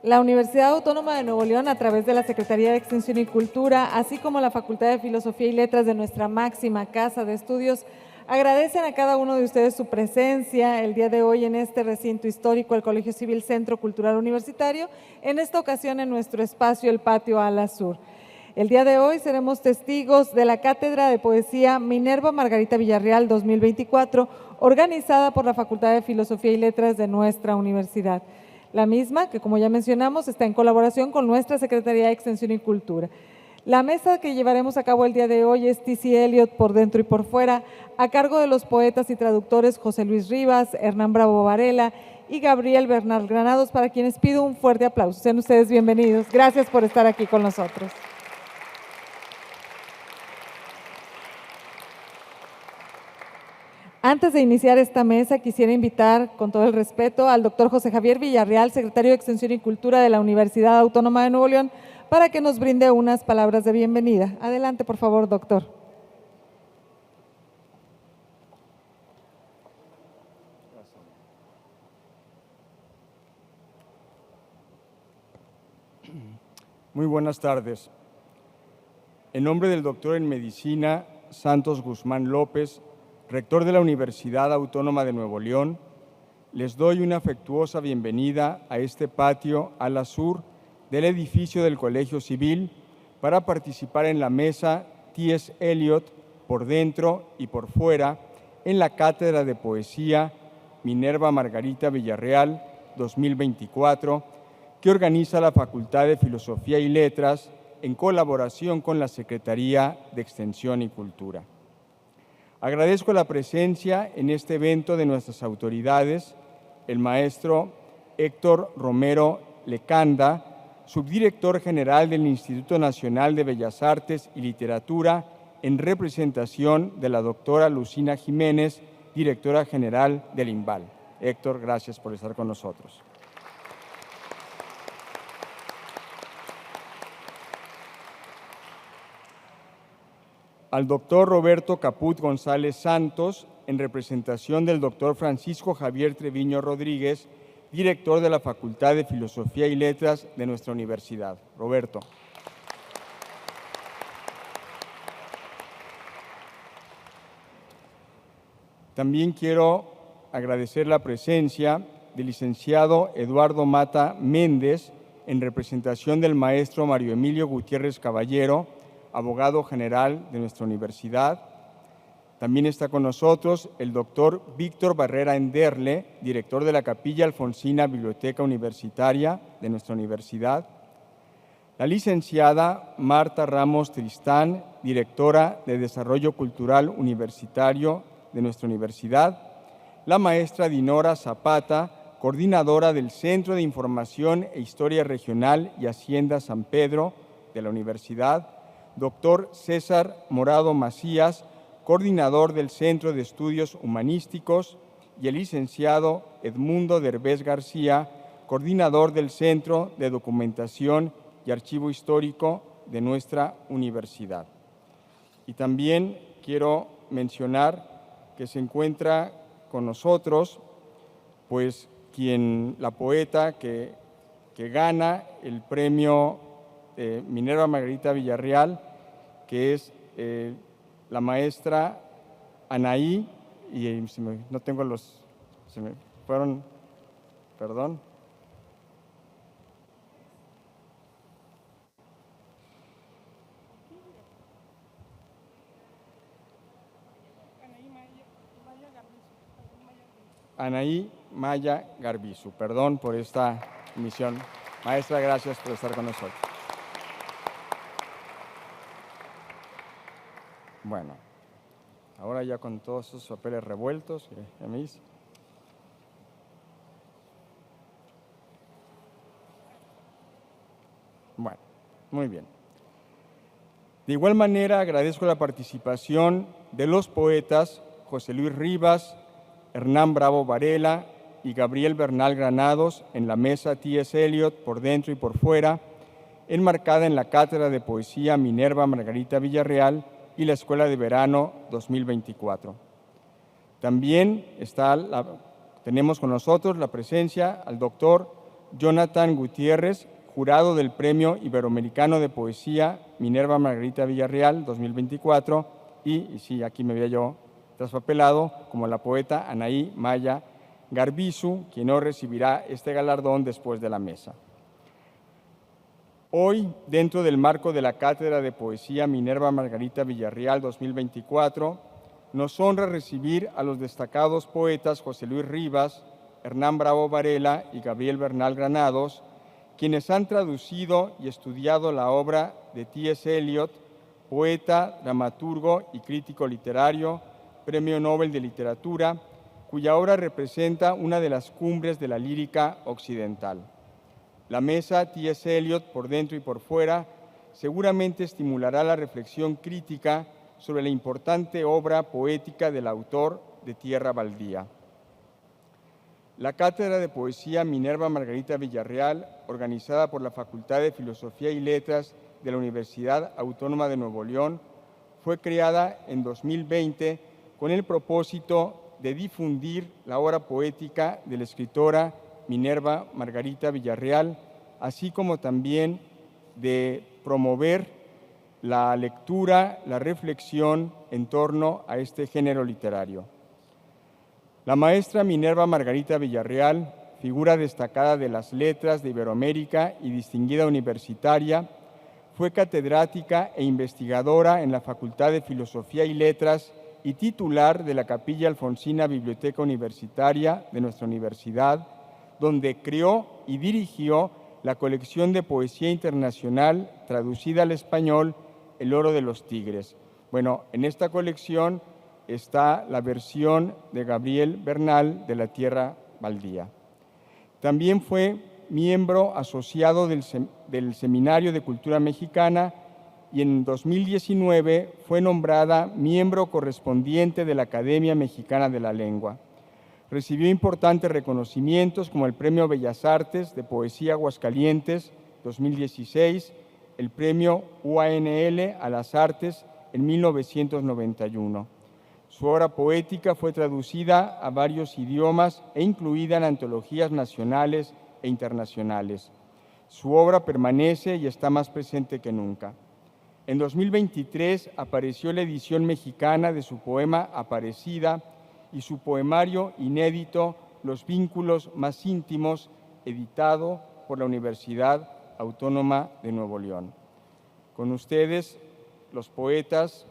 La Universidad Autónoma de Nuevo León, a través de la Secretaría de Extensión y Cultura, así como la Facultad de Filosofía y Letras de nuestra máxima casa de estudios, agradecen a cada uno de ustedes su presencia el día de hoy en este recinto histórico, el Colegio Civil Centro Cultural Universitario, en esta ocasión en nuestro espacio, el Patio Ala Sur. El día de hoy seremos testigos de la Cátedra de Poesía Minerva Margarita Villarreal 2024, organizada por la Facultad de Filosofía y Letras de nuestra universidad. La misma, que como ya mencionamos, está en colaboración con nuestra Secretaría de Extensión y Cultura. La mesa que llevaremos a cabo el día de hoy es T.C. Eliot por dentro y por fuera, a cargo de los poetas y traductores José Luis Rivas, Hernán Bravo Varela y Gabriel Bernal Granados, para quienes pido un fuerte aplauso. Sean ustedes bienvenidos. Gracias por estar aquí con nosotros. Antes de iniciar esta mesa, quisiera invitar, con todo el respeto, al doctor José Javier Villarreal, secretario de Extensión y Cultura de la Universidad Autónoma de Nuevo León, para que nos brinde unas palabras de bienvenida. Adelante, por favor, doctor. Muy buenas tardes. En nombre del doctor en Medicina Santos Guzmán López, rector de la Universidad Autónoma de Nuevo León, les doy una afectuosa bienvenida a este patio ala sur del edificio del Colegio Civil para participar en la mesa T.S. Eliot por dentro y por fuera en la Cátedra de Poesía Minerva Margarita Villarreal 2024, que organiza la Facultad de Filosofía y Letras en colaboración con la Secretaría de Extensión y Cultura. Agradezco la presencia en este evento de nuestras autoridades, el maestro Héctor Romero Lecanda, subdirector general del Instituto Nacional de Bellas Artes y Literatura, en representación de la doctora Lucina Jiménez, directora general del INVAL. Héctor, gracias por estar con nosotros. Al doctor Roberto Caput González Santos, en representación del doctor Francisco Javier Treviño Rodríguez, director de la Facultad de Filosofía y Letras de nuestra universidad. Roberto. También quiero agradecer la presencia del licenciado Eduardo Mata Méndez, en representación del maestro Mario Emilio Gutiérrez Caballero, abogado general de nuestra universidad. También está con nosotros el doctor Víctor Barrera Enderle, director de la Capilla Alfonsina Biblioteca Universitaria de nuestra universidad. La licenciada Marta Ramos Tristán, directora de Desarrollo Cultural Universitario de nuestra universidad. La maestra Dinora Zapata, coordinadora del Centro de Información e Historia Regional y Hacienda San Pedro de la universidad. Doctor César Morado Macías, coordinador del Centro de Estudios Humanísticos, y el licenciado Edmundo Derbez García, coordinador del Centro de Documentación y Archivo Histórico de nuestra universidad. Y también quiero mencionar que se encuentra con nosotros, pues, la poeta que gana el premio Minerva Margarita Villarreal, que es la maestra Anaí, y no tengo los, se me fueron, perdón. Anaí Maya Garbizu, perdón por esta omisión. Maestra, gracias por estar con nosotros. Bueno, ahora ya con todos esos papeles revueltos, ya me hice. Bueno, muy bien. De igual manera, agradezco la participación de los poetas José Luis Rivas, Hernán Bravo Varela y Gabriel Bernal Granados en la mesa T.S. Eliot por dentro y por fuera, enmarcada en la Cátedra de Poesía Minerva Margarita Villarreal y la Escuela de Verano 2024. También tenemos con nosotros la presencia al doctor Jonathan Gutiérrez, jurado del Premio Iberoamericano de Poesía Minerva Margarita Villarreal 2024, y sí, aquí me había yo traspapelado, como la poeta Anaí Maya Garbizu, quien hoy recibirá este galardón después de la mesa. Hoy, dentro del marco de la Cátedra de Poesía Minerva Margarita Villarreal 2024, nos honra recibir a los destacados poetas José Luis Rivas, Hernán Bravo Varela y Gabriel Bernal Granados, quienes han traducido y estudiado la obra de T.S. Eliot, poeta, dramaturgo y crítico literario, Premio Nobel de Literatura, cuya obra representa una de las cumbres de la lírica occidental. La mesa T.S. Eliot, por dentro y por fuera, seguramente estimulará la reflexión crítica sobre la importante obra poética del autor de Tierra Baldía. La Cátedra de Poesía Minerva Margarita Villarreal, organizada por la Facultad de Filosofía y Letras de la Universidad Autónoma de Nuevo León, fue creada en 2020 con el propósito de difundir la obra poética de la escritora Minerva Margarita Villarreal, así como también de promover la lectura, la reflexión en torno a este género literario. La maestra Minerva Margarita Villarreal, figura destacada de las letras de Iberoamérica y distinguida universitaria, fue catedrática e investigadora en la Facultad de Filosofía y Letras y titular de la Capilla Alfonsina Biblioteca Universitaria de nuestra universidad, donde creó y dirigió la colección de poesía internacional traducida al español, El Oro de los Tigres. Bueno, en esta colección está la versión de Gabriel Bernal de La Tierra Baldía. También fue miembro asociado del Seminario de Cultura Mexicana y en 2019 fue nombrada miembro correspondiente de la Academia Mexicana de la Lengua. Recibió importantes reconocimientos como el Premio Bellas Artes de Poesía Aguascalientes 2016, el Premio UANL a las Artes en 1991. Su obra poética fue traducida a varios idiomas e incluida en antologías nacionales e internacionales. Su obra permanece y está más presente que nunca. En 2023 apareció la edición mexicana de su poema Aparecida y su poemario inédito Los vínculos más íntimos, editado por la Universidad Autónoma de Nuevo León. Con ustedes, los poetas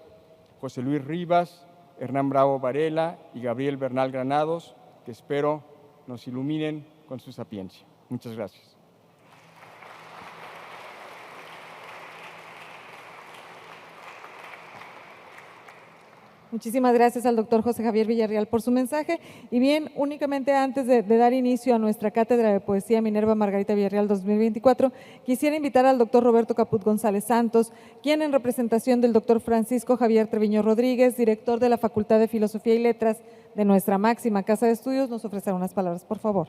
José Luis Rivas, Hernán Bravo Varela y Gabriel Bernal Granados, que espero nos iluminen con su sapiencia. Muchas gracias. Muchísimas gracias al doctor José Javier Villarreal por su mensaje. Y bien, únicamente antes de dar inicio a nuestra Cátedra de Poesía Minerva Margarita Villarreal 2024, quisiera invitar al doctor Roberto Caput González Santos, quien en representación del doctor Francisco Javier Treviño Rodríguez, director de la Facultad de Filosofía y Letras de nuestra máxima casa de estudios, nos ofrecerá unas palabras, por favor.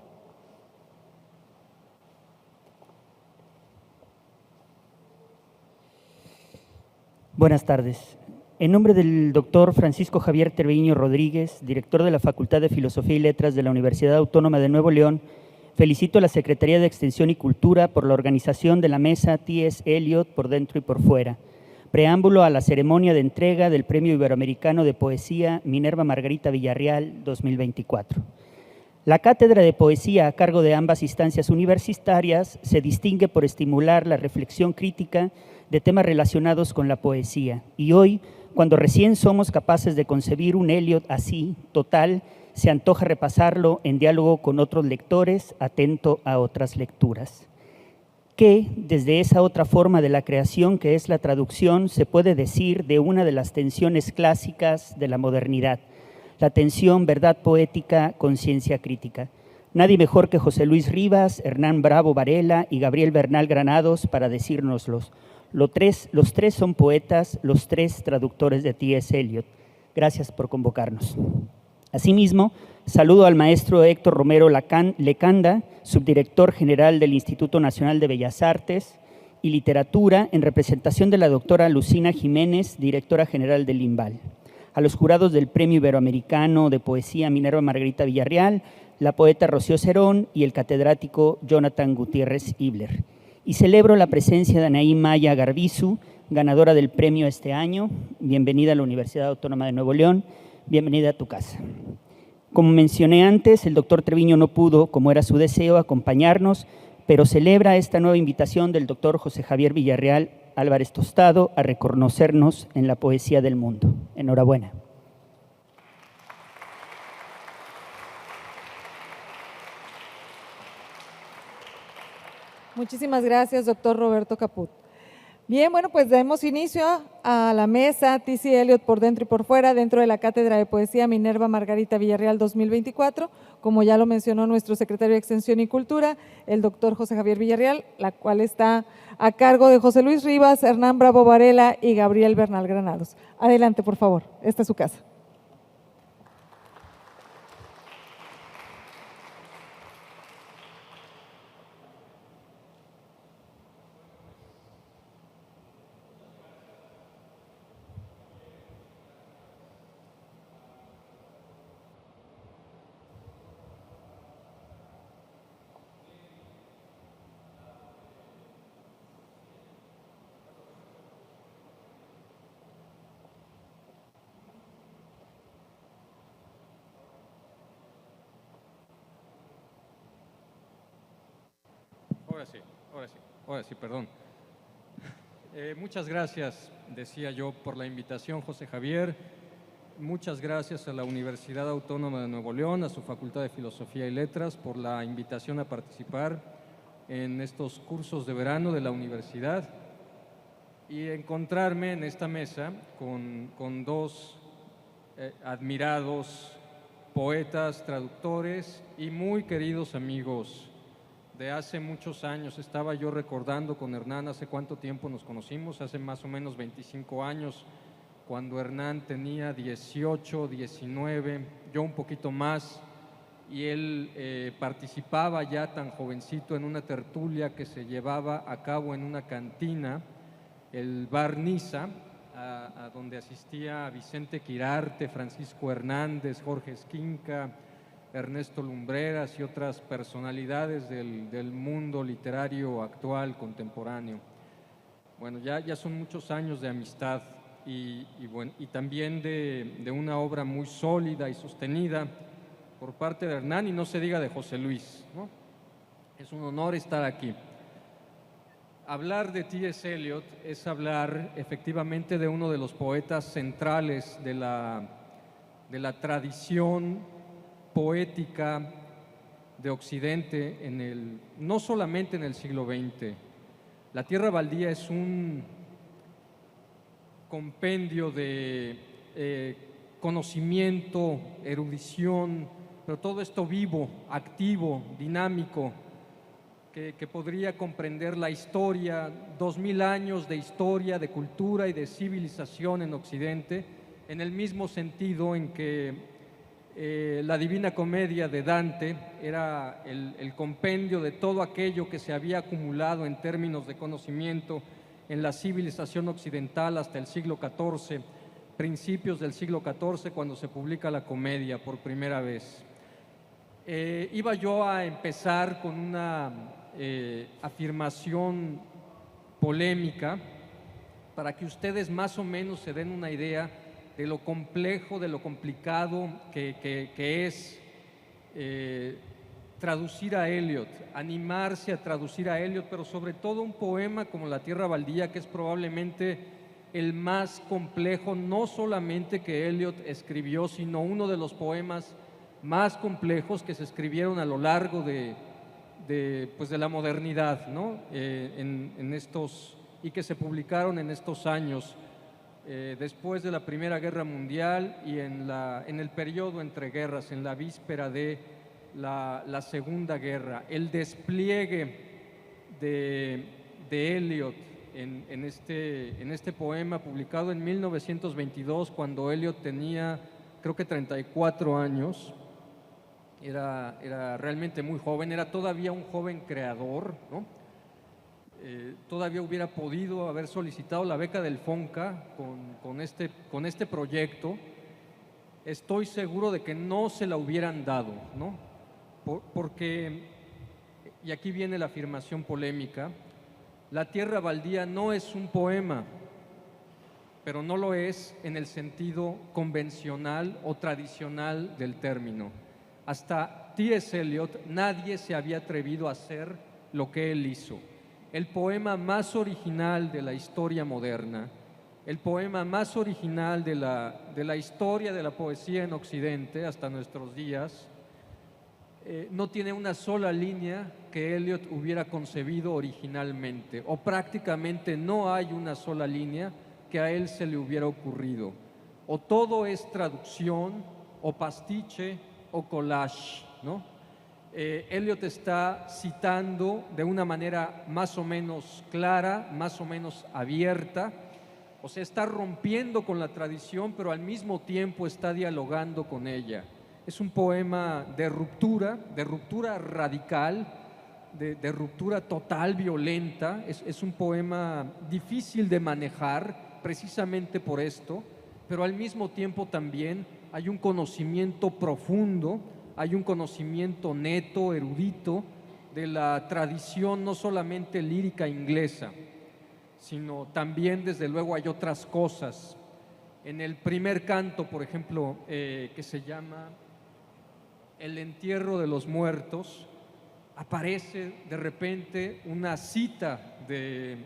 Buenas tardes. En nombre del doctor Francisco Javier Treviño Rodríguez, director de la Facultad de Filosofía y Letras de la Universidad Autónoma de Nuevo León, felicito a la Secretaría de Extensión y Cultura por la organización de la mesa T.S. Eliot por dentro y por fuera, preámbulo a la ceremonia de entrega del Premio Iberoamericano de Poesía Minerva Margarita Villarreal 2024. La cátedra de poesía a cargo de ambas instancias universitarias se distingue por estimular la reflexión crítica de temas relacionados con la poesía. Y hoy, cuando recién somos capaces de concebir un Eliot así, total, se antoja repasarlo en diálogo con otros lectores, atento a otras lecturas. ¿Qué, desde esa otra forma de la creación que es la traducción, se puede decir de una de las tensiones clásicas de la modernidad? La tensión verdad poética, conciencia crítica. Nadie mejor que José Luis Rivas, Hernán Bravo Varela y Gabriel Bernal Granados para decírnoslos. Los tres son poetas, los tres traductores de T.S. Eliot. Gracias por convocarnos. Asimismo, saludo al maestro Héctor Romero Lecanda, subdirector general del Instituto Nacional de Bellas Artes y Literatura, en representación de la doctora Lucina Jiménez, directora general del IMBAL. A los jurados del Premio Iberoamericano de Poesía Minerva Margarita Villarreal, la poeta Rocío Cerón y el catedrático Jonathan Gutiérrez Ibler. Y celebro la presencia de Anaí Maya Garbizu, ganadora del premio este año. Bienvenida a la Universidad Autónoma de Nuevo León, bienvenida a tu casa. Como mencioné antes, el doctor Treviño no pudo, como era su deseo, acompañarnos, pero celebra esta nueva invitación del doctor José Javier Villarreal Álvarez Tostado a reconocernos en la poesía del mundo. Enhorabuena. Muchísimas gracias, doctor Roberto Caput. Bien, bueno, pues damos inicio a la mesa T.C. Eliot por dentro y por fuera, dentro de la Cátedra de Poesía Minerva Margarita Villarreal 2024, como ya lo mencionó nuestro secretario de Extensión y Cultura, el doctor José Javier Villarreal, la cual está a cargo de José Luis Rivas, Hernán Bravo Varela y Gabriel Bernal Granados. Adelante, por favor, esta es su casa. Ahora sí, perdón. Muchas gracias, decía yo, por la invitación, José Javier. Muchas gracias a la Universidad Autónoma de Nuevo León, a su Facultad de Filosofía y Letras, por la invitación a participar en estos cursos de verano de la universidad y encontrarme en esta mesa con dos admirados poetas, traductores y muy queridos amigos de hace muchos años. Estaba yo recordando con Hernán hace cuánto tiempo nos conocimos, hace más o menos 25 años, cuando Hernán tenía 18, 19, yo un poquito más, y él participaba ya tan jovencito en una tertulia que se llevaba a cabo en una cantina, el Bar Niza, a donde asistía Vicente Quirarte, Francisco Hernández, Jorge Esquinca, Ernesto Lumbreras y otras personalidades del mundo literario actual, contemporáneo. Bueno, ya son muchos años de amistad y también de una obra muy sólida y sostenida por parte de Hernán, y no se diga de José Luis, ¿no? Es un honor estar aquí. Hablar de T.S. Eliot es hablar efectivamente de uno de los poetas centrales de la tradición poética de Occidente, no solamente en el siglo XX. La Tierra Baldía es un compendio de conocimiento, erudición, pero todo esto vivo, activo, dinámico, que podría comprender la historia, 2000 años de historia, de cultura y de civilización en Occidente, en el mismo sentido en que la Divina Comedia de Dante era el compendio de todo aquello que se había acumulado en términos de conocimiento en la civilización occidental hasta el siglo XIV, principios del siglo XIV, cuando se publica la Comedia por primera vez. Iba yo a empezar con una afirmación polémica para que ustedes más o menos se den una idea de lo complejo, de lo complicado que es traducir a Eliot, animarse a traducir a Eliot, pero sobre todo un poema como La Tierra Baldía, que es probablemente el más complejo, no solamente que Eliot escribió, sino uno de los poemas más complejos que se escribieron a lo largo de la modernidad, ¿no? Y que se publicaron en estos años, después de la Primera Guerra Mundial y en el periodo entre guerras, en la víspera de la Segunda Guerra. El despliegue de Eliot en este poema, publicado en 1922, cuando Eliot tenía, creo que 34 años, era realmente muy joven, era todavía un joven creador, ¿no? Todavía hubiera podido haber solicitado la beca del FONCA con este proyecto. Estoy seguro de que no se la hubieran dado, ¿no? porque, y aquí viene la afirmación polémica, La tierra baldía no es un poema, pero no lo es en el sentido convencional o tradicional del término. Hasta T.S. Eliot nadie se había atrevido a hacer lo que él hizo. El poema más original de la historia moderna, el poema más original de la historia de la poesía en Occidente hasta nuestros días, no tiene una sola línea que Eliot hubiera concebido originalmente, o prácticamente no hay una sola línea que a él se le hubiera ocurrido. O todo es traducción, o pastiche, o collage, ¿no? Eliot está citando de una manera más o menos clara, más o menos abierta, o sea, está rompiendo con la tradición, pero al mismo tiempo está dialogando con ella. Es un poema de ruptura radical, de ruptura total, violenta. Es un poema difícil de manejar, precisamente por esto, pero al mismo tiempo también hay un conocimiento profundo, hay un conocimiento neto, erudito, de la tradición no solamente lírica inglesa, sino también, desde luego, hay otras cosas. En el primer canto, por ejemplo, que se llama El entierro de los muertos, aparece de repente una cita de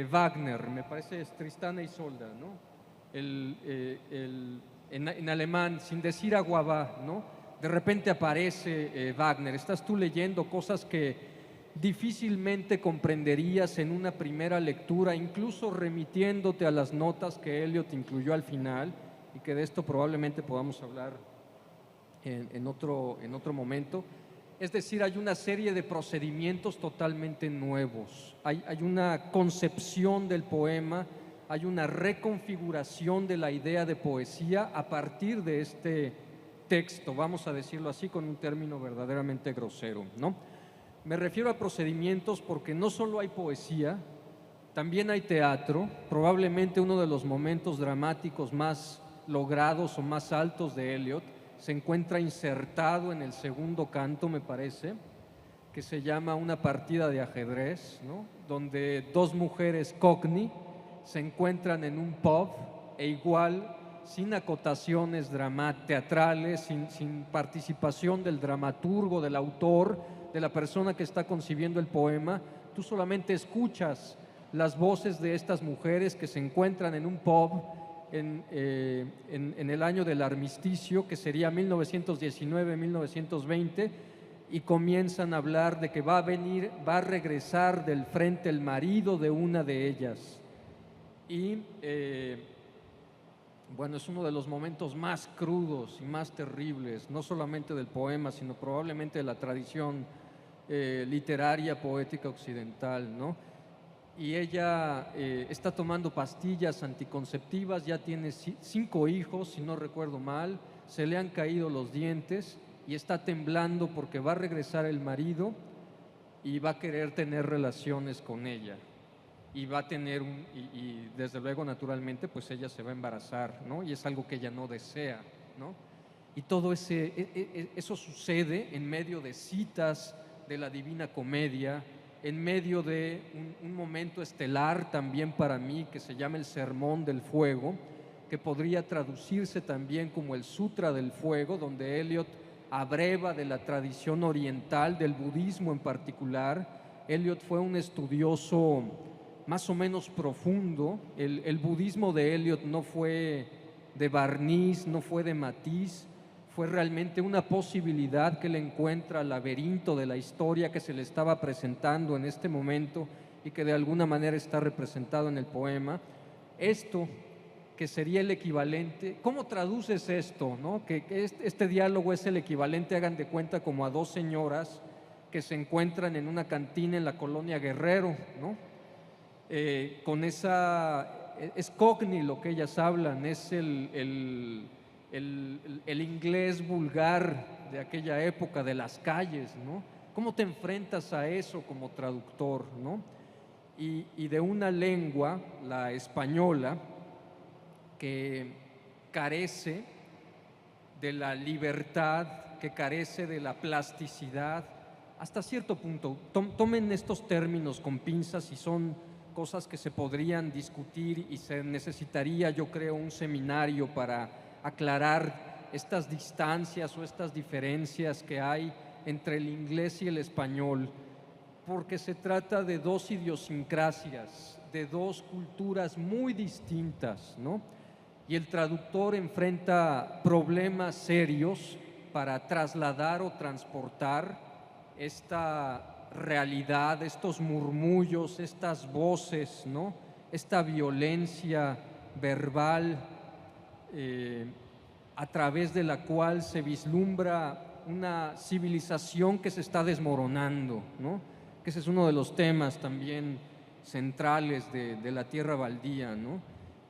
Wagner, me parece es Tristán e Isolda, ¿no? En alemán, sin decir aguabá, ¿no? De repente aparece Wagner. Estás tú leyendo cosas que difícilmente comprenderías en una primera lectura, incluso remitiéndote a las notas que Eliot incluyó al final, y que de esto probablemente podamos hablar en otro momento. Es decir, hay una serie de procedimientos totalmente nuevos, hay una concepción del poema, hay una reconfiguración de la idea de poesía a partir de este texto, vamos a decirlo así con un término verdaderamente grosero, ¿no? Me refiero a procedimientos porque no solo hay poesía, también hay teatro. Probablemente uno de los momentos dramáticos más logrados o más altos de Eliot se encuentra insertado en el segundo canto, me parece, que se llama Una partida de ajedrez, ¿no? Donde dos mujeres cockney se encuentran en un pub e igual, sin acotaciones teatrales, sin participación del dramaturgo, del autor, de la persona que está concibiendo el poema, tú solamente escuchas las voces de estas mujeres que se encuentran en un pub en el año del armisticio, que sería 1919-1920, y comienzan a hablar de que va a regresar del frente el marido de una de ellas. Y bueno, es uno de los momentos más crudos y más terribles, no solamente del poema, sino probablemente de la tradición literaria, poética occidental, ¿no? Y ella está tomando pastillas anticonceptivas, ya tiene 5 hijos, si no recuerdo mal, se le han caído los dientes y está temblando porque va a regresar el marido y va a querer tener relaciones con ella. Y va a tener y desde luego, naturalmente, pues ella se va a embarazar, ¿no? Y es algo que ella no desea, ¿no? Y todo eso sucede en medio de citas de la Divina Comedia, en medio de un momento estelar también para mí, que se llama el Sermón del Fuego, que podría traducirse también como el Sutra del Fuego, donde Eliot abreva de la tradición oriental, del budismo en particular. Eliot fue un estudioso más o menos profundo. El budismo de Eliot no fue de barniz, no fue de matiz, fue realmente una posibilidad que le encuentra al laberinto de la historia que se le estaba presentando en este momento y que de alguna manera está representado en el poema. Esto que sería el equivalente, ¿cómo traduces esto, no? Que este diálogo es el equivalente, hagan de cuenta, como a dos señoras que se encuentran en una cantina en la colonia Guerrero, ¿no? Con es cockney lo que ellas hablan, es el inglés vulgar de aquella época, de las calles, ¿no? ¿Cómo te enfrentas a eso como traductor, ¿no? Y de una lengua, la española, que carece de la libertad que carece de la plasticidad, hasta cierto punto. Tomen estos términos con pinzas y son cosas que se podrían discutir y se necesitaría, yo creo, un seminario para aclarar estas distancias o estas diferencias que hay entre el inglés y el español, porque se trata de dos idiosincrasias, de dos culturas muy distintas, ¿no? Y el traductor enfrenta problemas serios para trasladar o transportar esta realidad, estos murmullos, estas voces, ¿no? Esta violencia verbal a través de la cual se vislumbra una civilización que se está desmoronando, ¿no? Que ese es uno de los temas también centrales de la tierra baldía, ¿no?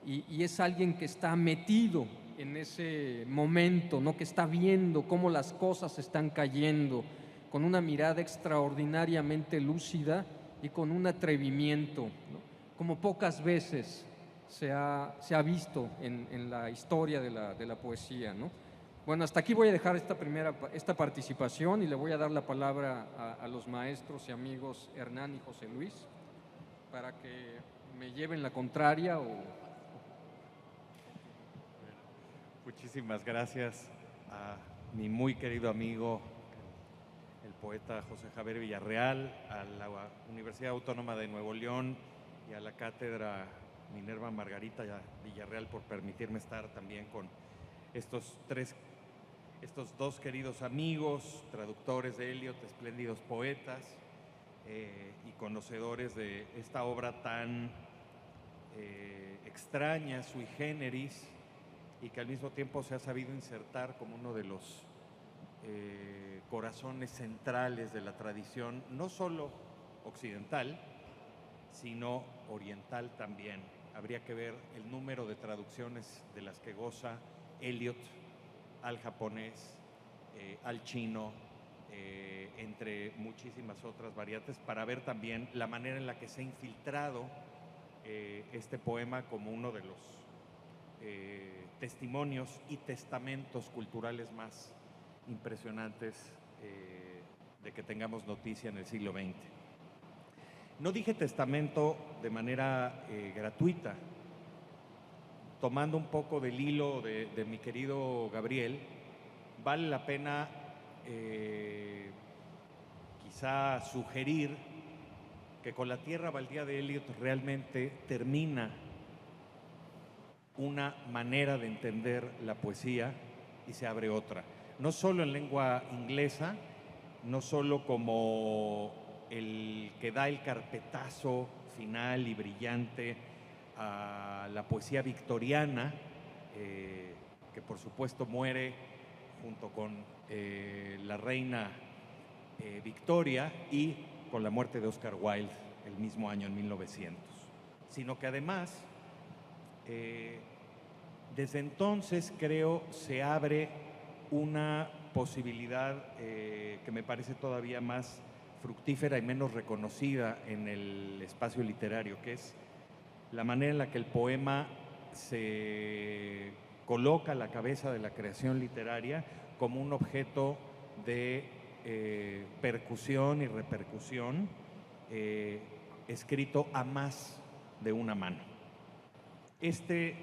Y es alguien que está metido en ese momento, ¿no? Que está viendo cómo las cosas están cayendo, con una mirada extraordinariamente lúcida y con un atrevimiento, ¿no? Como pocas veces se ha visto en la historia de la poesía, ¿no? Bueno, hasta aquí voy a dejar esta participación y le voy a dar la palabra a los maestros y amigos Hernán y José Luis para que me lleven la contraria o... Muchísimas gracias a mi muy querido amigo, el poeta José Javier Villarreal, a la Universidad Autónoma de Nuevo León y a la Cátedra Minerva Margarita Villarreal por permitirme estar también con estos dos queridos amigos, traductores de Eliot, espléndidos poetas y conocedores de esta obra tan extraña, sui generis, y que al mismo tiempo se ha sabido insertar como uno de los corazones centrales de la tradición, no solo occidental, sino oriental también. Habría que ver el número de traducciones de las que goza Eliot al japonés, al chino, entre muchísimas otras variantes, para ver también la manera en la que se ha infiltrado este poema como uno de los testimonios y testamentos culturales más impresionantes de que tengamos noticia en el siglo XX. No dije testamento de manera gratuita. Tomando un poco del hilo de mi querido Gabriel, vale la pena quizá sugerir que con la tierra baldía de Eliot realmente termina una manera de entender la poesía y se abre otra. No solo en lengua inglesa, no solo como el que da el carpetazo final y brillante a la poesía victoriana, que por supuesto muere junto con la reina Victoria y con la muerte de Oscar Wilde el mismo año, en 1900, sino que además desde entonces creo se abre una posibilidad que me parece todavía más fructífera y menos reconocida en el espacio literario, que es la manera en la que el poema se coloca a la cabeza de la creación literaria como un objeto de percusión y repercusión escrito a más de una mano. Este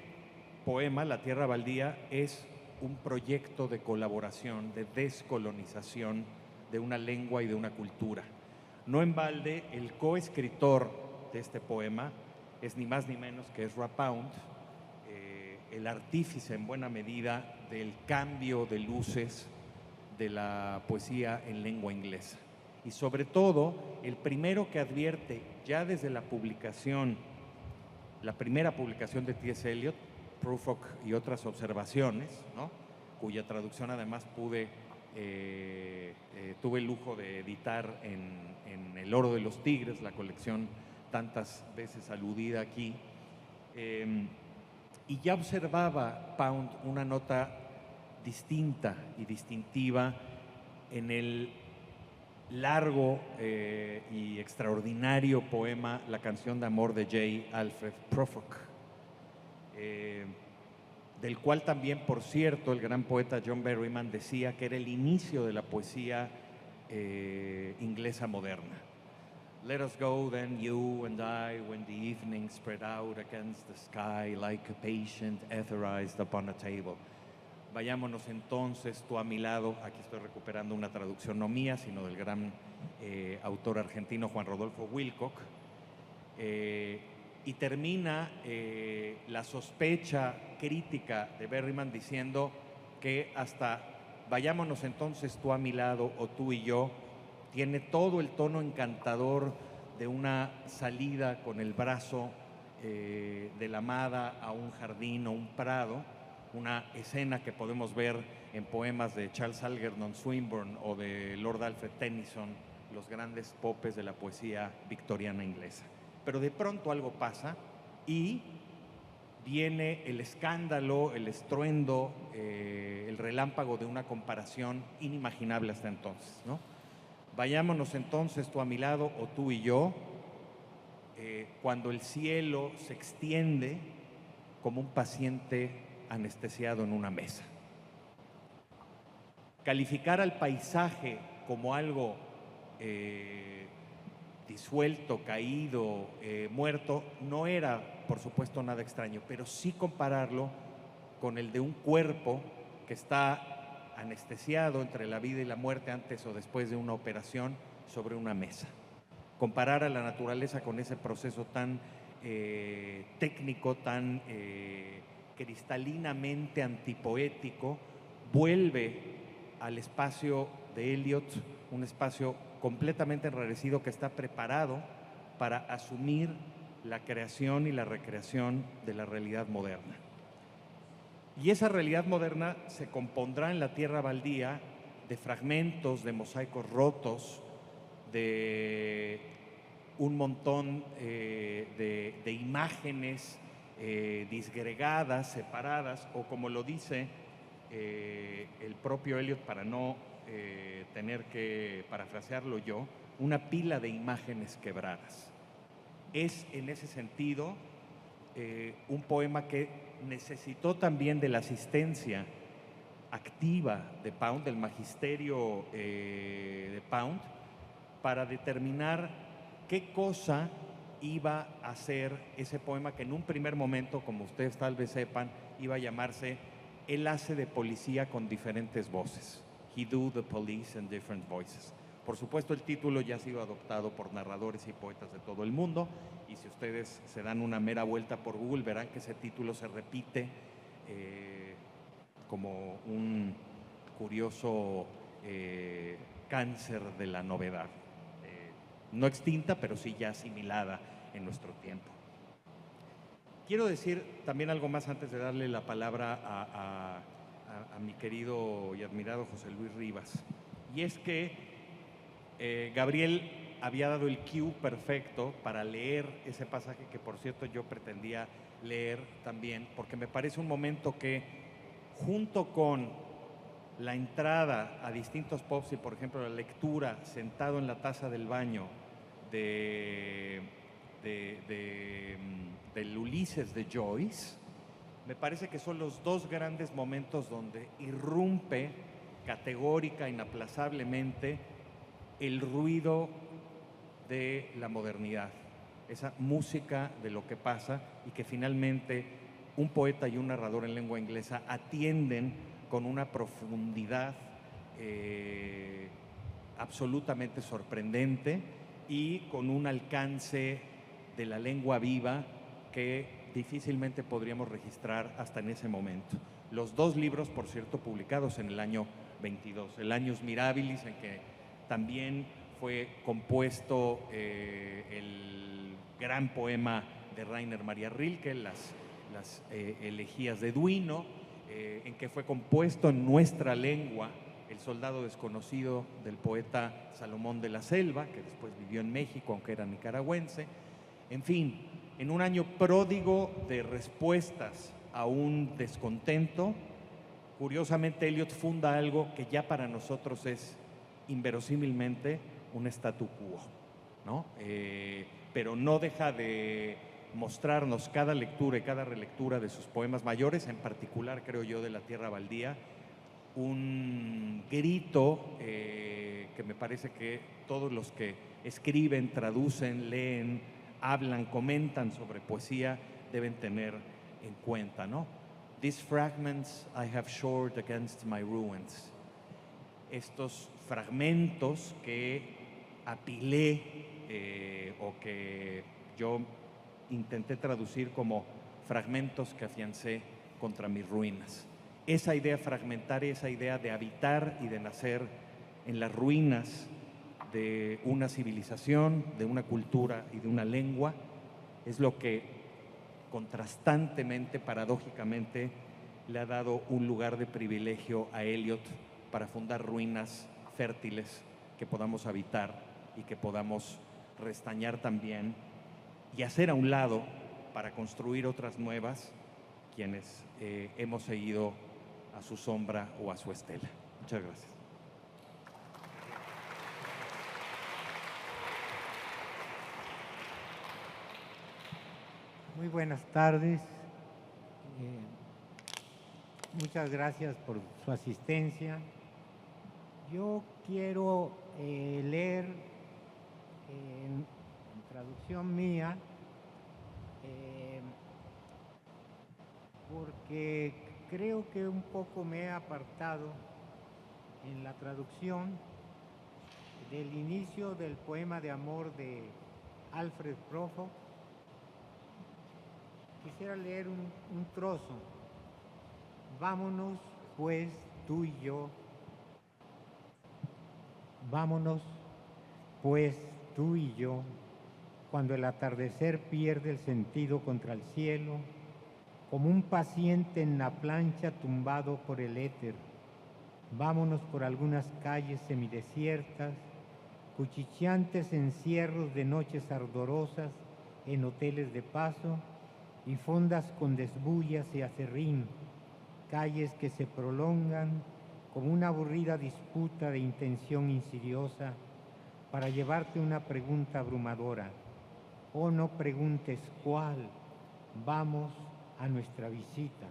poema, La Tierra Baldía, es un proyecto de colaboración, de descolonización de una lengua y de una cultura. No en balde, el coescritor de este poema es ni más ni menos que Ezra Pound, el artífice en buena medida del cambio de luces de la poesía en lengua inglesa. Y sobre todo, el primero que advierte ya desde la publicación, la primera publicación de T.S. Eliot, Prufrock y otras observaciones, ¿no?, cuya traducción además tuve el lujo de editar en El Oro de los Tigres, la colección tantas veces aludida aquí, y ya observaba Pound una nota distinta y distintiva en el largo y extraordinario poema La canción de amor de J. Alfred Prufrock. del cual también, por cierto, el gran poeta John Berryman decía que era el inicio de la poesía inglesa moderna. Let us go then, you and I, when the evening spread out against the sky like a patient etherized upon a table. Vayámonos entonces, tú a mi lado. Aquí estoy recuperando una traducción no mía, sino del gran autor argentino Juan Rodolfo Wilcock. Y termina la sospecha crítica de Berryman diciendo que hasta vayámonos entonces tú a mi lado o tú y yo tiene todo el tono encantador de una salida con el brazo de la amada a un jardín o un prado, una escena que podemos ver en poemas de Charles Algernon Swinburne o de Lord Alfred Tennyson, los grandes popes de la poesía victoriana inglesa. Pero de pronto algo pasa y viene el escándalo, el estruendo, el relámpago de una comparación inimaginable hasta entonces, ¿no? Vayámonos entonces tú a mi lado o tú y yo, cuando el cielo se extiende como un paciente anestesiado en una mesa. Calificar al paisaje como algo disuelto, caído, muerto, no era, por supuesto, nada extraño, pero sí compararlo con el de un cuerpo que está anestesiado entre la vida y la muerte antes o después de una operación sobre una mesa. Comparar a la naturaleza con ese proceso tan técnico, tan cristalinamente antipoético, vuelve al espacio de Eliot, un espacio completamente enrarecido que está preparado para asumir la creación y la recreación de la realidad moderna. Y esa realidad moderna se compondrá en la tierra baldía de fragmentos, de mosaicos rotos, de un montón de imágenes disgregadas, separadas, o como lo dice el propio Eliot, para no tener que parafrasearlo yo, una pila de imágenes quebradas. Es en ese sentido un poema que necesitó también de la asistencia activa de Pound, del magisterio de Pound, para determinar qué cosa iba a ser ese poema que en un primer momento, como ustedes tal vez sepan, iba a llamarse Él hace de policía con diferentes voces. He do the police in different voices. Por supuesto, el título ya ha sido adoptado por narradores y poetas de todo el mundo, y si ustedes se dan una mera vuelta por Google verán que ese título se repite como un curioso cáncer de la novedad. No extinta, pero sí ya asimilada en nuestro tiempo. Quiero decir también algo más antes de darle la palabra a mi querido y admirado José Luis Rivas, y es que Gabriel había dado el cue perfecto para leer ese pasaje que, por cierto, yo pretendía leer también, porque me parece un momento que, junto con la entrada a distintos pops y, por ejemplo, la lectura sentado en la taza del baño del Ulises de Joyce, me parece que son los dos grandes momentos donde irrumpe categórica, inaplazablemente, el ruido de la modernidad, esa música de lo que pasa, y que finalmente un poeta y un narrador en lengua inglesa atienden con una profundidad absolutamente sorprendente y con un alcance de la lengua viva que difícilmente podríamos registrar hasta en ese momento. Los dos libros, por cierto, publicados en el año 22, el Annus Mirabilis, en que también fue compuesto el gran poema de Rainer Maria Rilke, las elegías de Duino, en que fue compuesto en nuestra lengua El soldado desconocido del poeta Salomón de la Selva, que después vivió en México, aunque era nicaragüense. En fin, en un año pródigo de respuestas a un descontento, curiosamente Eliot funda algo que ya para nosotros es inverosímilmente un statu quo, ¿no? Pero no deja de mostrarnos cada lectura y cada relectura de sus poemas mayores, en particular, creo yo, de La Tierra Baldía, un grito que me parece que todos los que escriben, traducen, leen, hablan, comentan sobre poesía deben tener en cuenta, ¿no? These fragments I have shored against my ruins. Estos fragmentos que apilé o que yo intenté traducir como fragmentos que afiancé contra mis ruinas. Esa idea fragmentaria, esa idea de habitar y de nacer en las ruinas de una civilización, de una cultura y de una lengua, es lo que contrastantemente, paradójicamente, le ha dado un lugar de privilegio a Eliot para fundar ruinas fértiles que podamos habitar y que podamos restañar también y hacer a un lado para construir otras nuevas, quienes hemos seguido a su sombra o a su estela. Muchas gracias. Muy buenas tardes. Muchas gracias por su asistencia. Yo quiero leer en traducción mía, porque creo que un poco me he apartado en la traducción del inicio del poema de amor de Alfred Prufrock. Quisiera leer un trozo. Vámonos, pues, tú y yo. Vámonos, pues, tú y yo, cuando el atardecer pierde el sentido contra el cielo, como un paciente en la plancha tumbado por el éter. Vámonos por algunas calles semidesiertas, cuchicheantes encierros de noches ardorosas en hoteles de paso y fondas con desbullas y acerrín, calles que se prolongan como una aburrida disputa de intención insidiosa para llevarte una pregunta abrumadora. Oh, no preguntes cuál, vamos a nuestra visita.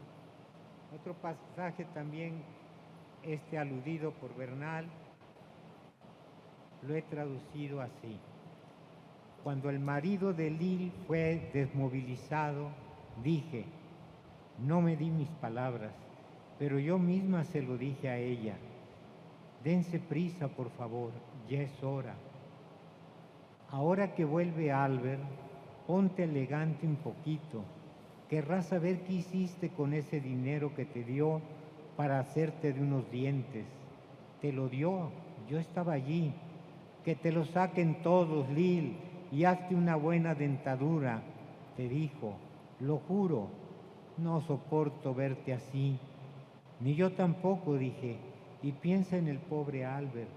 Otro pasaje también, aludido por Bernal, lo he traducido así. Cuando el marido de Lille fue desmovilizado, dije, no me di mis palabras, pero yo misma se lo dije a ella. Dense prisa, por favor, ya es hora. Ahora que vuelve Albert, ponte elegante un poquito. Querrás saber qué hiciste con ese dinero que te dio para hacerte de unos dientes. Te lo dio, yo estaba allí. Que te lo saquen todos, Lil, y hazte una buena dentadura, te dijo. Lo juro, no soporto verte así. Ni yo tampoco, dije, y piensa en el pobre Albert.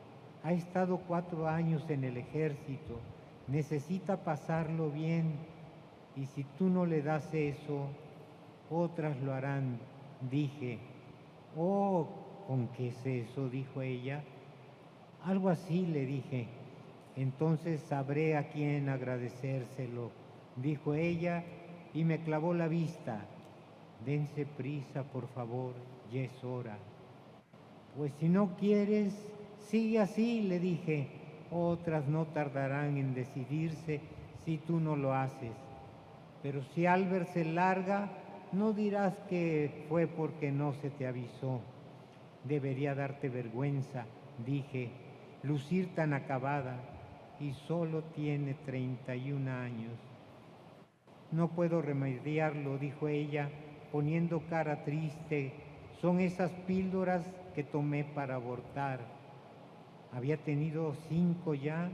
Ha estado 4 años en el ejército, necesita pasarlo bien, y si tú no le das eso, otras lo harán, dije. Oh, ¿con qué es eso?, dijo ella. Algo así, le dije. Entonces sabré a quién agradecérselo, dijo ella, y me clavó la vista. Dense prisa, por favor, ya es hora. Pues si no quieres, sigue así, le dije. Otras no tardarán en decidirse si tú no lo haces. Pero si Albert se larga, no dirás que fue porque no se te avisó. Debería darte vergüenza, dije, lucir tan acabada, y solo tiene 31 años. No puedo remediarlo, dijo ella, poniendo cara triste. Son esas píldoras que tomé para abortar. Había tenido 5 ya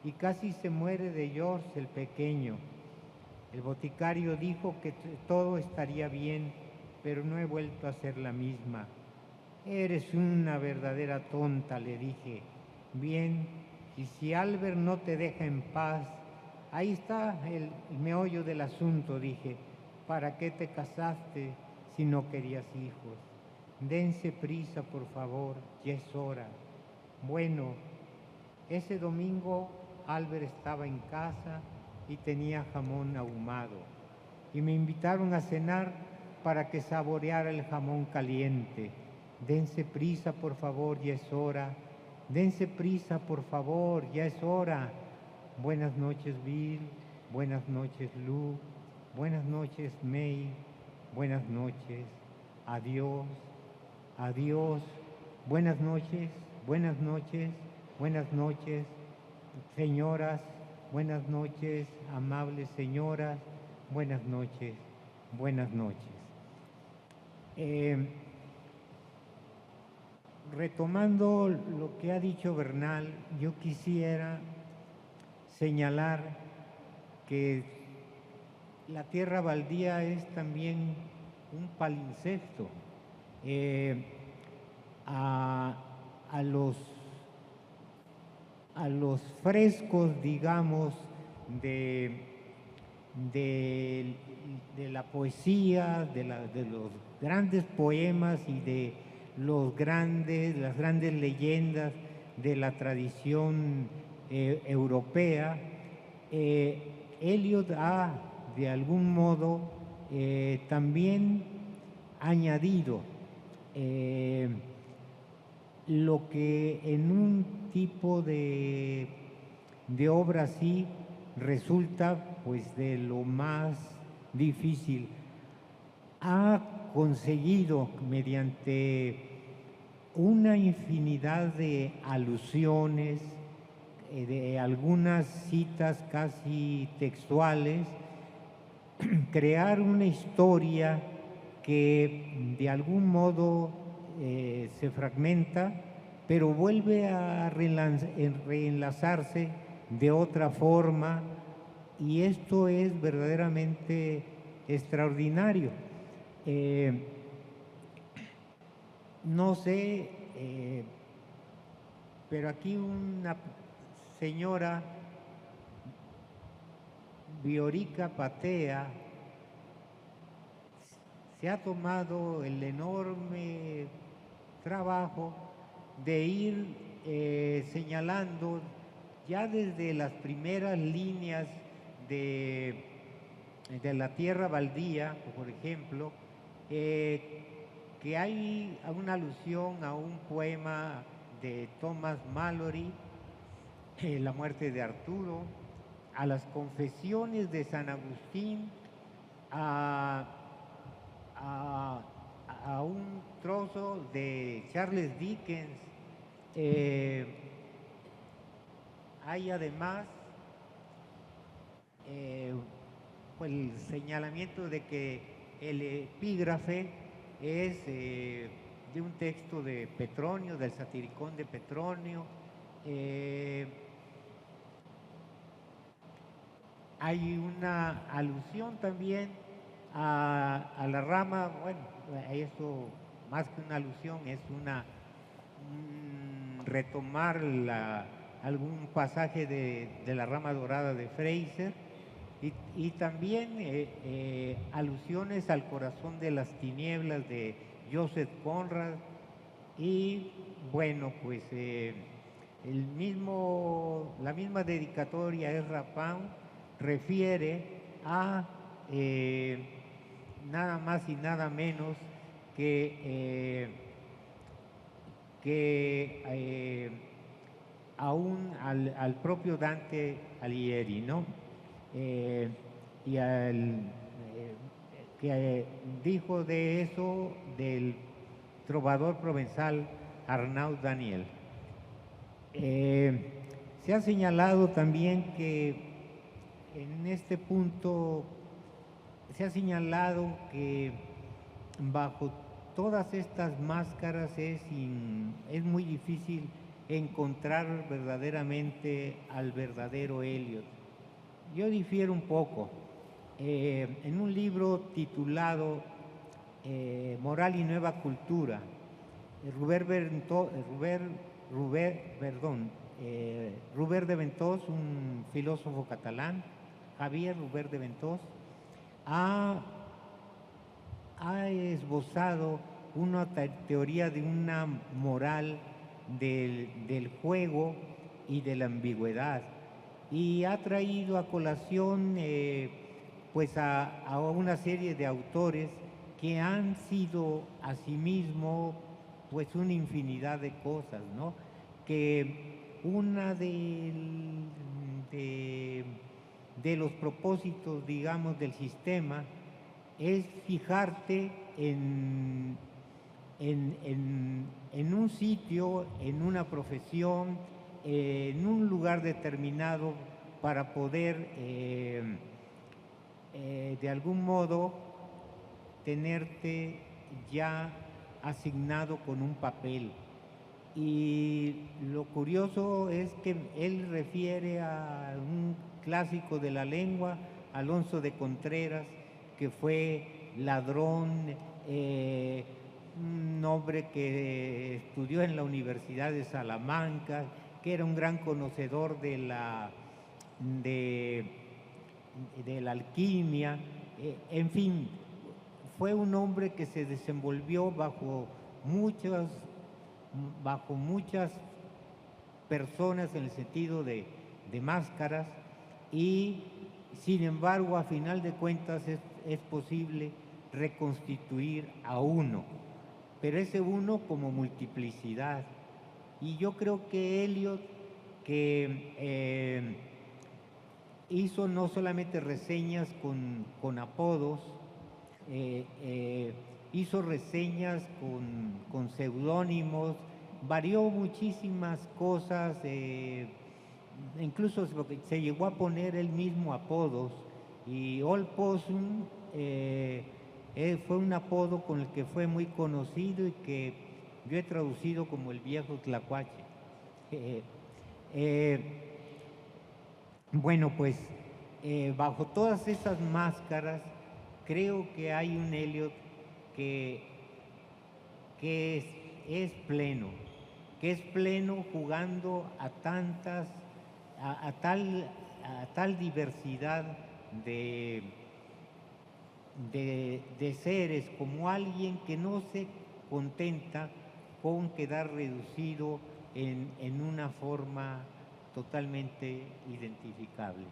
y casi se muere de George el pequeño. El boticario dijo que todo estaría bien, pero no he vuelto a ser la misma. Eres una verdadera tonta, le dije. Bien, y si Albert no te deja en paz, ahí está el meollo del asunto, dije. ¿Para qué te casaste si no querías hijos? Dense prisa, por favor, ya es hora. Bueno, ese domingo Albert estaba en casa y tenía jamón ahumado. y me invitaron a cenar para que saboreara el jamón caliente. Dense prisa, por favor, ya es hora. Dense prisa, por favor, ya es hora. Buenas noches, Bill. Buenas noches, Lu. Buenas noches, May. Buenas noches. Adiós. Adiós. Buenas noches. Buenas noches. Buenas noches. Señoras. Buenas noches, amables señoras. Buenas noches. Buenas noches. Retomando lo que ha dicho Bernal, yo quisiera señalar que la tierra baldía es también un palimpsesto a los frescos, digamos, de la poesía, de los grandes poemas y de las grandes leyendas de la tradición europea. Eliot ha, de algún modo, también añadido lo que en un tipo de obra así resulta pues de lo más difícil. Ha conseguido mediante una infinidad de alusiones, de algunas citas casi textuales, crear una historia que de algún modo se fragmenta, pero vuelve a reenlazarse de otra forma, y esto es verdaderamente extraordinario. No sé, pero aquí una señora, Viorica Patea, se ha tomado el enorme trabajo de ir señalando ya desde las primeras líneas de la tierra baldía, por ejemplo, que hay una alusión a un poema de Thomas Malory, La muerte de Arturo, a las confesiones de San Agustín, a un trozo de Charles Dickens. Hay además pues el señalamiento de que el epígrafe es de un texto de Petronio, del Satiricón de Petronio. Hay una alusión también a la rama, bueno, eso más que una alusión es retomar algún pasaje de la rama dorada de Fraser, y también alusiones al corazón de las tinieblas de Joseph Conrad. Y bueno, pues la misma dedicatoria Ezra Pound refiere a nada más y nada menos que aún al propio Dante Alighieri, ¿no? Y que dijo de eso del trovador provenzal Arnaud Daniel. Se ha señalado también que en este punto se ha señalado que bajo todas estas máscaras es muy difícil encontrar verdaderamente al verdadero Eliot. Yo difiero un poco. En un libro titulado Moral y Nueva Cultura, Robert de Ventós, un filósofo catalán, Javier Robert de Ventós, ha esbozado una teoría de una moral del juego y de la ambigüedad, y ha traído a colación pues a una serie de autores que han sido asimismo pues una infinidad de cosas, ¿no? Que una de los propósitos, digamos, del sistema es fijarte en un sitio, en una profesión, en un lugar determinado para poder de algún modo tenerte ya asignado con un papel. Y lo curioso es que él refiere a un clásico de la lengua, Alonso de Contreras, que fue ladrón, un hombre que estudió en la Universidad de Salamanca, que era un gran conocedor de la alquimia, en fin, fue un hombre que se desenvolvió bajo muchas personas en el sentido de máscaras, y sin embargo a final de cuentas es posible reconstituir a uno, pero ese uno como multiplicidad. Y yo creo que Eliot, que hizo no solamente reseñas con apodos, hizo reseñas con seudónimos, varió muchísimas cosas, incluso se llegó a poner él mismo apodos, y Old Possum fue un apodo con el que fue muy conocido y que yo he traducido como el viejo tlacuache. Bueno, pues bajo todas esas máscaras creo que hay un Eliot que es pleno, jugando a tal diversidad de seres, como alguien que no se contenta con quedar reducido en una forma totalmente identificable.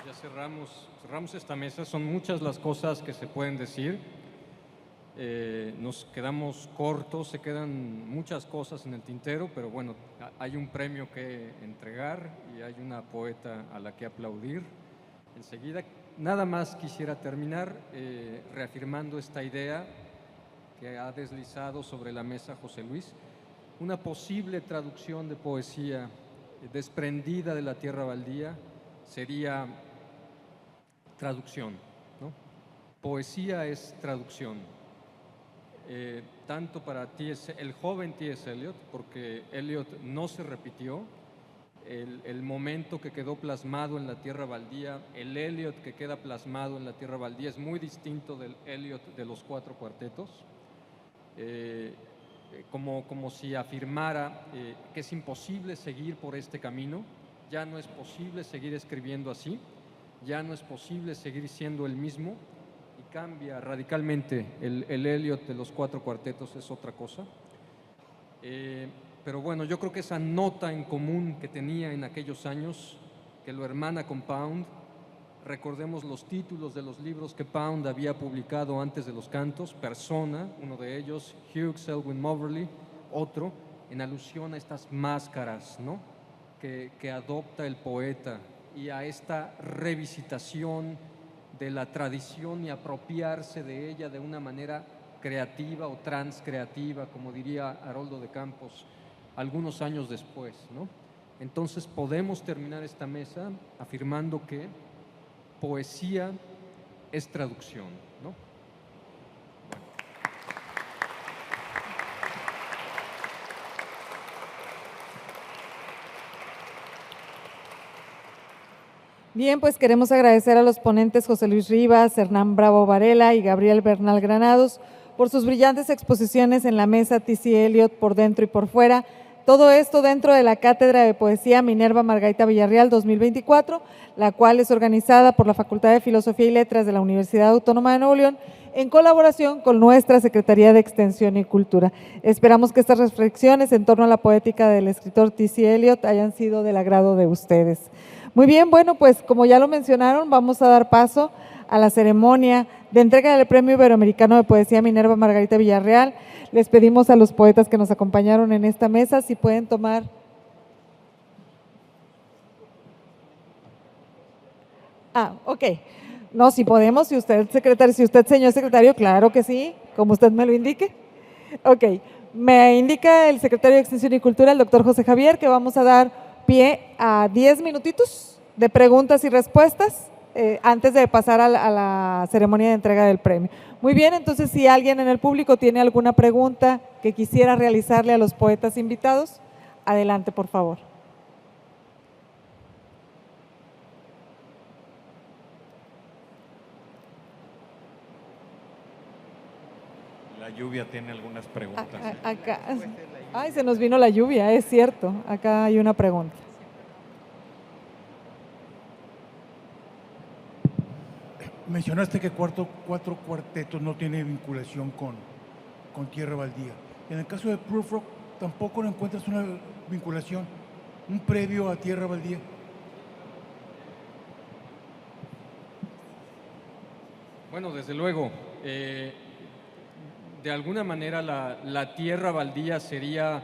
Ya cerramos esta mesa. Son muchas las cosas que se pueden decir. Nos quedamos cortos, se quedan muchas cosas en el tintero, pero bueno, hay un premio que entregar y hay una poeta a la que aplaudir enseguida. Nada más quisiera terminar reafirmando esta idea que ha deslizado sobre la mesa José Luis. Una posible traducción de poesía desprendida de la tierra baldía sería traducción, ¿no? Poesía es traducción. Tanto para el joven T.S. Eliot, porque Eliot no se repitió, el momento que quedó plasmado en la tierra baldía, el Eliot que queda plasmado en la tierra baldía es muy distinto del Eliot de los 4 cuartetos, como si afirmara que es imposible seguir por este camino, ya no es posible seguir escribiendo así, ya no es posible seguir siendo el mismo, y cambia radicalmente. El Eliot de los 4 cuartetos es otra cosa. Pero bueno, yo creo que esa nota en común que tenía en aquellos años, que lo hermana con Pound, recordemos los títulos de los libros que Pound había publicado antes de Los Cantos: Persona, uno de ellos; Hugh Selwyn Moberly, otro, en alusión a estas máscaras, ¿no?, que adopta el poeta, y a esta revisitación de la tradición y apropiarse de ella de una manera creativa o transcreativa, como diría Haroldo de Campos algunos años después, ¿no? Entonces podemos terminar esta mesa afirmando que poesía es traducción, ¿no? Bien, pues queremos agradecer a los ponentes José Luis Rivas, Hernán Bravo Varela y Gabriel Bernal Granados por sus brillantes exposiciones en la mesa T.C. Eliot por dentro y por fuera. Todo esto dentro de la Cátedra de Poesía Minerva Margarita Villarreal 2024, la cual es organizada por la Facultad de Filosofía y Letras de la Universidad Autónoma de Nuevo León en colaboración con nuestra Secretaría de Extensión y Cultura. Esperamos que estas reflexiones en torno a la poética del escritor T.C. Eliot hayan sido del agrado de ustedes. Muy bien, bueno, pues como ya lo mencionaron, vamos a dar paso a la ceremonia de entrega del Premio Iberoamericano de Poesía Minerva Margarita Villarreal. Les pedimos a los poetas que nos acompañaron en esta mesa si pueden tomar… Ok. No, si podemos, si usted, secretario, si usted, señor secretario, claro que sí, como usted me lo indique. Ok. Me indica el secretario de Extensión y Cultura, el doctor José Javier, que vamos a dar pie a 10 minutitos de preguntas y respuestas antes de pasar a la ceremonia de entrega del premio. Muy bien, entonces si alguien en el público tiene alguna pregunta que quisiera realizarle a los poetas invitados, adelante, por favor. La lluvia tiene algunas preguntas. Acá, ay, se nos vino la lluvia, es cierto. Acá hay una pregunta. Mencionaste que Cuatro Cuartetos no tiene vinculación con Tierra Baldía. En el caso de Proof Rock, tampoco no encuentras una vinculación, un previo a Tierra Baldía. Bueno, desde luego, de alguna manera la Tierra Baldía sería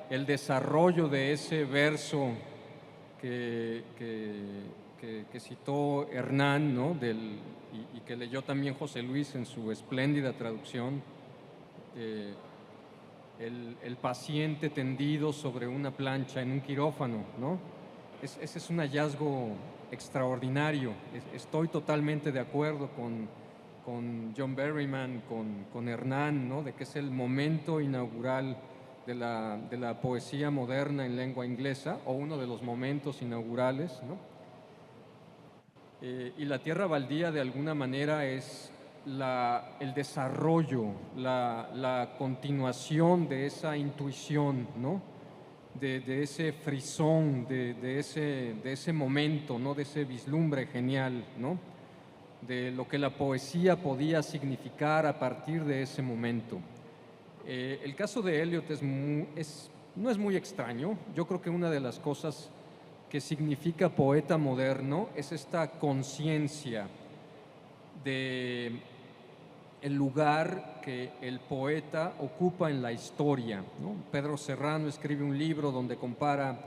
el desarrollo de ese verso que citó Hernán, ¿no? Y que leyó también José Luis en su espléndida traducción, el paciente tendido sobre una plancha en un quirófano, ¿no? Ese es un hallazgo extraordinario. Estoy totalmente de acuerdo con John Berryman, con Hernán, ¿no? De que es el momento inaugural de la poesía moderna en lengua inglesa, o uno de los momentos inaugurales, ¿no? Y la Tierra Baldía de alguna manera es el desarrollo, la continuación de esa intuición, ¿no? De ese frisón, de ese momento, ¿no? De ese vislumbre genial, ¿no? De lo que la poesía podía significar a partir de ese momento. El caso de Eliot no es muy extraño. Yo creo que una de las cosas que significa poeta moderno es esta conciencia de el lugar que el poeta ocupa en la historia, ¿no? Pedro Serrano escribe un libro donde compara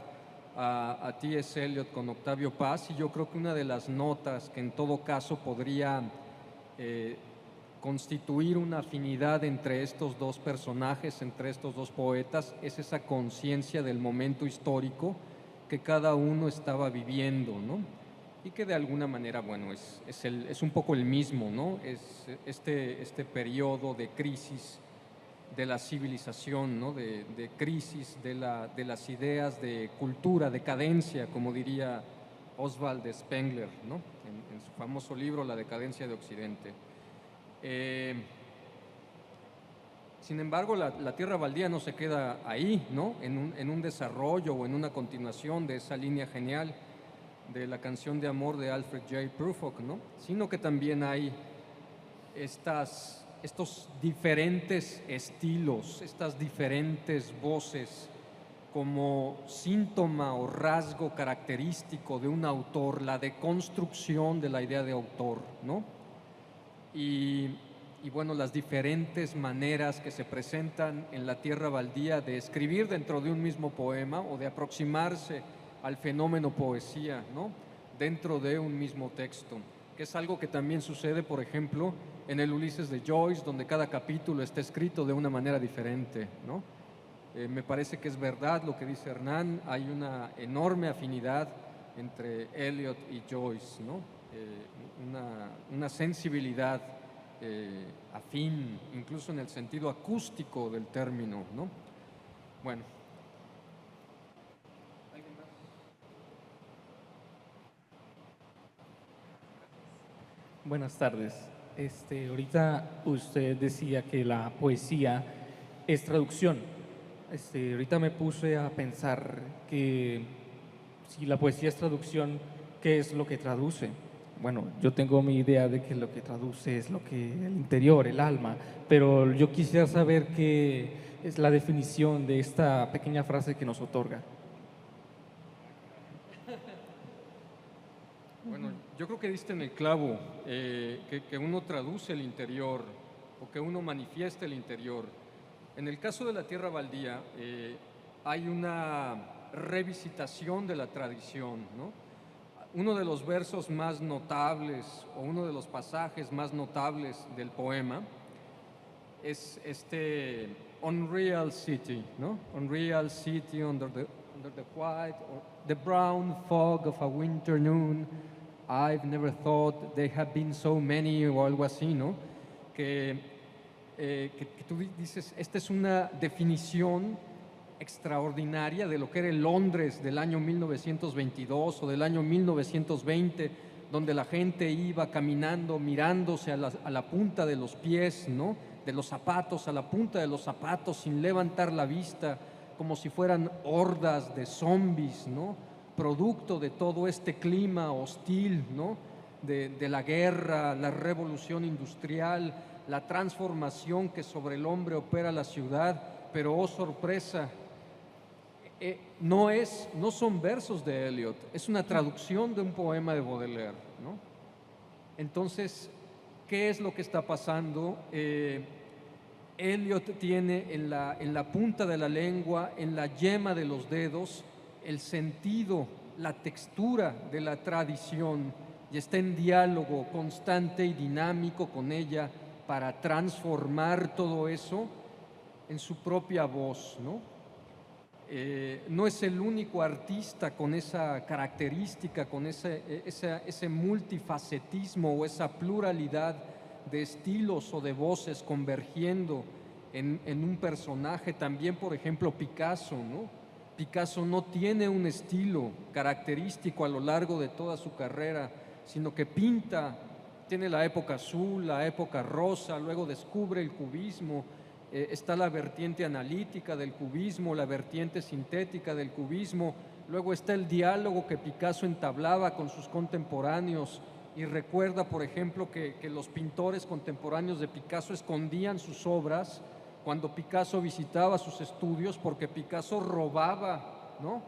a T.S. Eliot con Octavio Paz, y yo creo que una de las notas que en todo caso podría constituir una afinidad entre estos dos personajes, entre estos dos poetas, es esa conciencia del momento histórico que cada uno estaba viviendo, ¿no? Y que de alguna manera, bueno, es un poco el mismo, ¿no? Es este periodo de crisis de la civilización, ¿no? De crisis de las ideas de cultura, decadencia, como diría Oswald Spengler, ¿no? En su famoso libro La decadencia de Occidente. Sin embargo, la Tierra Baldía no se queda ahí, ¿no? En un desarrollo o en una continuación de esa línea genial de la canción de amor de Alfred J. Prufrock, ¿no? Sino que también hay estos diferentes estilos, estas diferentes voces como síntoma o rasgo característico de un autor, la deconstrucción de la idea de autor, ¿no? Y bueno, las diferentes maneras que se presentan en la Tierra Baldía de escribir dentro de un mismo poema o de aproximarse al fenómeno poesía, ¿no? Dentro de un mismo texto, que es algo que también sucede, por ejemplo, en el Ulises de Joyce, donde cada capítulo está escrito de una manera diferente, ¿no? Me parece que es verdad lo que dice Hernán, hay una enorme afinidad entre Eliot y Joyce, ¿no? Una sensibilidad afín, incluso en el sentido acústico del término, ¿no? Bueno. Buenas tardes. Ahorita usted decía que la poesía es traducción. Ahorita me puse a pensar que si la poesía es traducción, ¿qué es lo que traduce? bueno, yo tengo mi idea de que lo que traduce es lo que el interior, el alma, pero yo quisiera saber qué es la definición de esta pequeña frase que nos otorga. Bueno, yo creo que diste en el clavo, que uno traduce el interior o que uno manifiesta el interior. En el caso de la tierra baldía, hay una revisitación de la tradición, ¿no? Uno de los versos más notables o uno de los pasajes más notables del poema es este Unreal City, ¿no? Unreal City under the white or the brown fog of a winter noon. I've never thought there have been so many, o algo así, ¿no? Que tú dices, esta es una definición extraordinaria de lo que era el Londres del año 1922 o del año 1920, donde la gente iba caminando, mirándose a la punta de los pies, ¿no? De los zapatos, a la punta de los zapatos, sin levantar la vista, como si fueran hordas de zombies, ¿no? Producto de todo este clima hostil, ¿no? De la guerra, la revolución industrial, la transformación que sobre el hombre opera la ciudad, pero oh sorpresa, no son versos de Eliot, es una traducción de un poema de Baudelaire, ¿no? Entonces, ¿qué es lo que está pasando? Eliot tiene en la punta de la lengua, en la yema de los dedos, el sentido, la textura de la tradición, y está en diálogo constante y dinámico con ella para transformar todo eso en su propia voz, ¿no? No es el único artista con esa característica, con ese multifacetismo o esa pluralidad de estilos o de voces convergiendo en un personaje. También, por ejemplo, Picasso, ¿no? Picasso no tiene un estilo característico a lo largo de toda su carrera, sino que pinta, tiene la época azul, la época rosa, luego descubre el cubismo, está la vertiente analítica del cubismo, la vertiente sintética del cubismo, luego está el diálogo que Picasso entablaba con sus contemporáneos, y recuerda, por ejemplo, que los pintores contemporáneos de Picasso escondían sus obras cuando Picasso visitaba sus estudios, porque Picasso robaba, ¿no?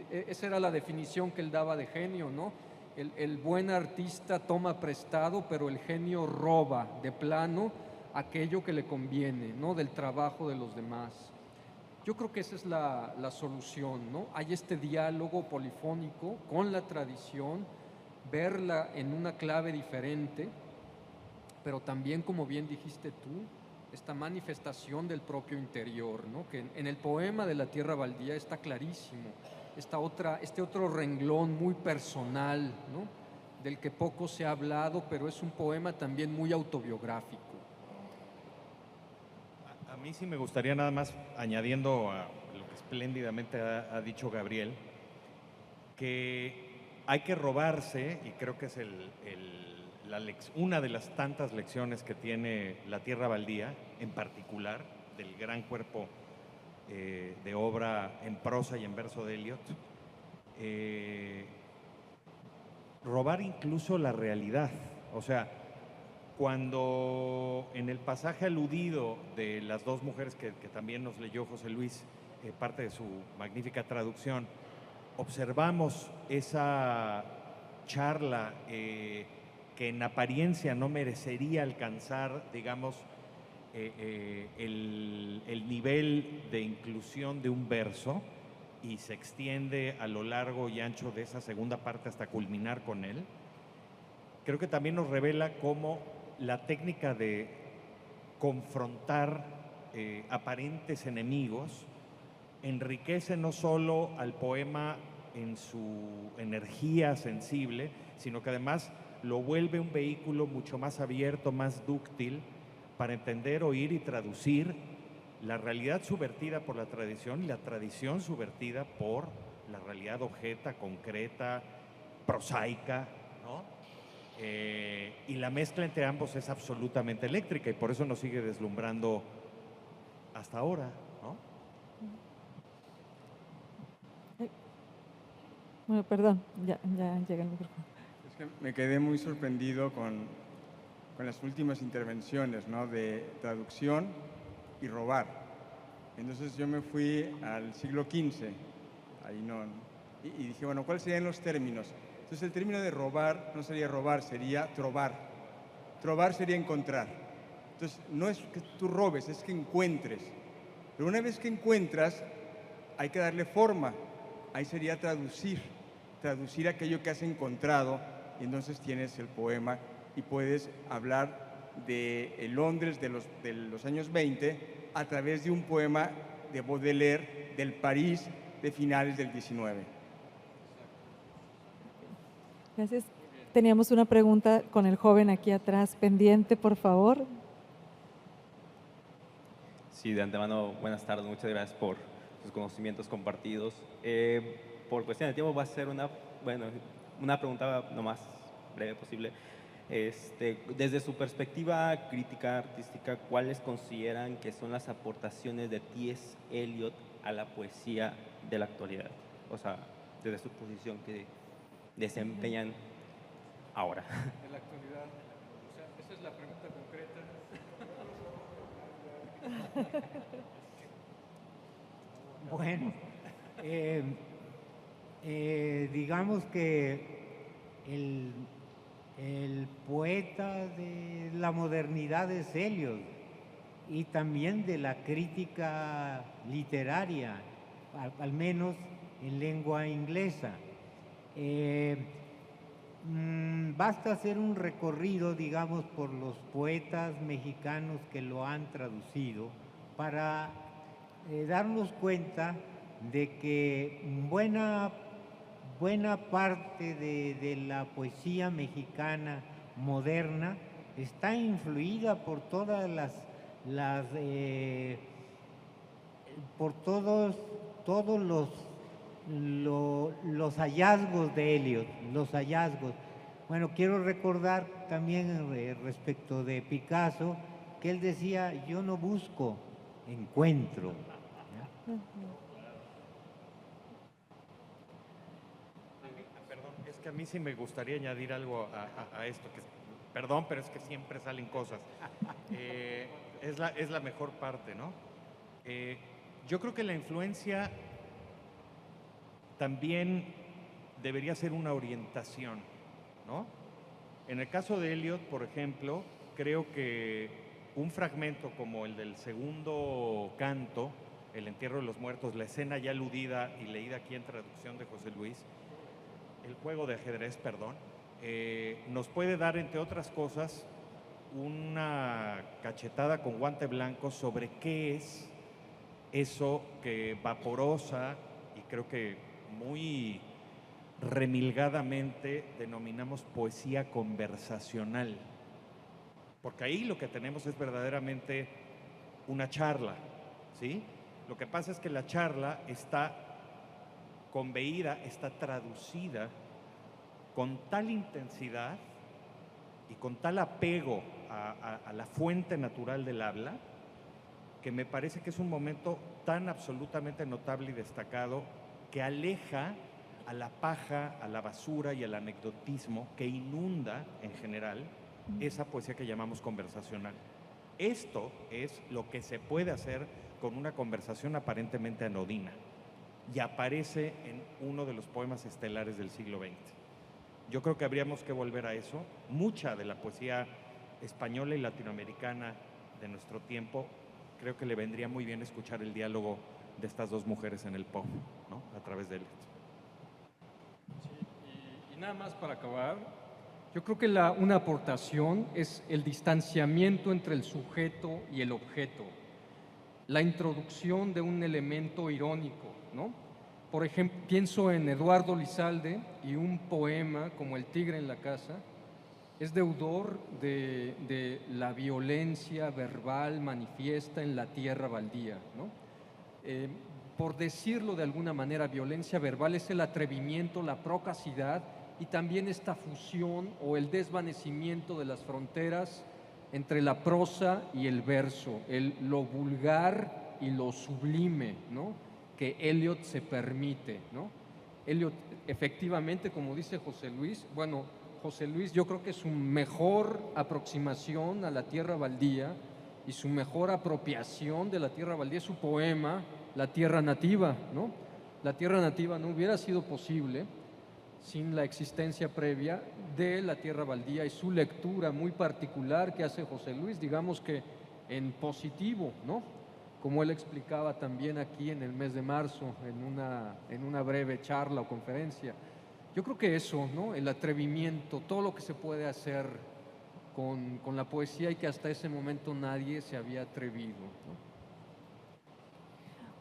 Esa era la definición que él daba de genio, ¿no? El buen artista toma prestado, pero el genio roba de plano aquello que le conviene, ¿no? Del trabajo de los demás. Yo creo que esa es la solución, ¿no? Hay este diálogo polifónico con la tradición, verla en una clave diferente, pero también, como bien dijiste tú, esta manifestación del propio interior, ¿no? Que en el poema de la tierra baldía está clarísimo, este otro renglón muy personal, ¿no? Del que poco se ha hablado, pero es un poema también muy autobiográfico. A mí sí me gustaría, nada más añadiendo a lo que espléndidamente ha dicho Gabriel, que hay que robarse, y creo que es una de las tantas lecciones que tiene la tierra baldía, en particular del gran cuerpo de obra en prosa y en verso de Eliot, robar incluso la realidad. O sea, cuando en el pasaje aludido de las dos mujeres que también nos leyó José Luis, parte de su magnífica traducción, observamos esa charla que en apariencia no merecería alcanzar, digamos, el nivel de inclusión de un verso, y se extiende a lo largo y ancho de esa segunda parte hasta culminar con él. Creo que también nos revela cómo la técnica de confrontar aparentes enemigos enriquece no solo al poema en su energía sensible, sino que además lo vuelve un vehículo mucho más abierto, más dúctil, para entender, oír y traducir la realidad subvertida por la tradición y la tradición subvertida por la realidad objeta, concreta, prosaica, ¿no? Y la mezcla entre ambos es absolutamente eléctrica, y por eso nos sigue deslumbrando hasta ahora, ¿no? Bueno, perdón, ya llega el micrófono. Es Me quedé muy sorprendido con las últimas intervenciones, ¿no? De traducción y robar. Entonces yo me fui al siglo XV, ahí no, y dije, bueno, ¿cuáles serían los términos? Entonces el término de robar no sería robar, sería trobar. Trobar sería encontrar. Entonces no es que tú robes, es que encuentres. Pero una vez que encuentras, hay que darle forma. Ahí sería traducir aquello que has encontrado, y entonces tienes el poema y puedes hablar de Londres de los años 20 a través de un poema de Baudelaire del París de finales del 19. Gracias. Teníamos una pregunta con el joven aquí atrás pendiente, por favor. Sí, de antemano, buenas tardes. Muchas gracias por sus conocimientos compartidos. Por cuestión de tiempo, va a ser una pregunta lo más breve posible. Desde su perspectiva crítica artística, ¿cuáles consideran que son las aportaciones de T.S. Eliot a la poesía de la actualidad? O sea, desde su posición que desempeñan ahora. De la actualidad. O sea, esa es la pregunta concreta. Bueno, digamos que el poeta de la modernidad es Eliot, y también de la crítica literaria, al menos en lengua inglesa. Basta hacer un recorrido, digamos, por los poetas mexicanos que lo han traducido para darnos cuenta de que buena parte de la poesía mexicana moderna está influida por todas por todos los hallazgos de Eliot, los hallazgos. Bueno, quiero recordar también respecto de Picasso, que él decía, yo no busco, encuentro. Perdón, es que a mí sí me gustaría añadir algo a esto, perdón, pero es que siempre salen cosas. Es la mejor parte, ¿no? Yo creo que la influencia también debería ser una orientación, ¿no? En el caso de Eliot, por ejemplo, creo que un fragmento como el del segundo canto, El entierro de los muertos, la escena ya aludida y leída aquí en traducción de José Luis, el juego de ajedrez, perdón, nos puede dar, entre otras cosas, una cachetada con guante blanco sobre qué es eso que vaporosa y creo que muy remilgadamente denominamos poesía conversacional. Porque ahí lo que tenemos es verdaderamente una charla, ¿sí? Lo que pasa es que la charla está conveída, está traducida con tal intensidad y con tal apego a la fuente natural del habla, que me parece que es un momento tan absolutamente notable y destacado que aleja a la paja, a la basura y al anecdotismo que inunda en general esa poesía que llamamos conversacional. Esto es lo que se puede hacer con una conversación aparentemente anodina y aparece en uno de los poemas estelares del siglo XX. Yo creo que habríamos que volver a eso. Mucha de la poesía española y latinoamericana de nuestro tiempo, creo que le vendría muy bien escuchar el diálogo de estas dos mujeres en el pop, ¿no? A través de él. Sí, y nada más para acabar, yo creo que una aportación es el distanciamiento entre el sujeto y el objeto, la introducción de un elemento irónico, ¿no? Por ejemplo, pienso en Eduardo Lizalde y un poema como El tigre en la casa. Es deudor de la violencia verbal manifiesta en la tierra baldía, ¿no? Por decirlo de alguna manera, violencia verbal es el atrevimiento, la procacidad y también esta fusión o el desvanecimiento de las fronteras entre la prosa y el verso, lo vulgar y lo sublime, ¿no? Que Eliot se permite, ¿no? Eliot, efectivamente, como dice José Luis, bueno, José Luis, yo creo que su mejor aproximación a la tierra baldía y su mejor apropiación de la tierra baldía es su poema, La Tierra Nativa, ¿no? La Tierra Nativa no hubiera sido posible sin la existencia previa de la tierra baldía y su lectura muy particular que hace José Luis, digamos que en positivo, ¿no? Como él explicaba también aquí en el mes de marzo, en una breve charla o conferencia. Yo creo que eso, ¿no? El atrevimiento, todo lo que se puede hacer con la poesía y que hasta ese momento nadie se había atrevido, ¿no?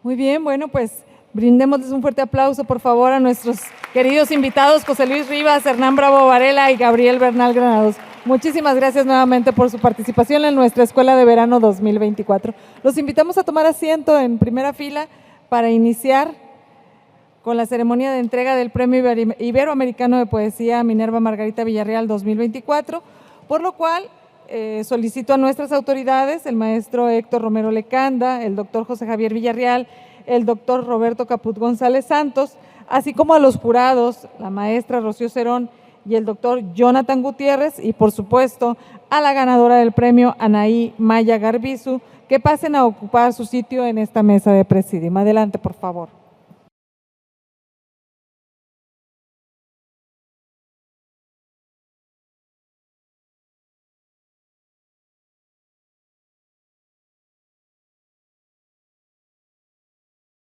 Muy bien, bueno, pues brindémosles un fuerte aplauso, por favor, a nuestros queridos invitados, José Luis Rivas, Hernán Bravo Varela y Gabriel Bernal Granados. Muchísimas gracias nuevamente por su participación en nuestra Escuela de Verano 2024. Los invitamos a tomar asiento en primera fila para iniciar con la ceremonia de entrega del Premio Iberoamericano de Poesía Minerva Margarita Villarreal 2024, por lo cual solicito a nuestras autoridades, el maestro Héctor Romero Lecanda, el doctor José Javier Villarreal, el doctor Roberto Caput González Santos, así como a los jurados, la maestra Rocío Cerón y el doctor Jonathan Gutiérrez, y por supuesto a la ganadora del premio, Anaí Maya Garbizu, que pasen a ocupar su sitio en esta mesa de presidium. Adelante, por favor.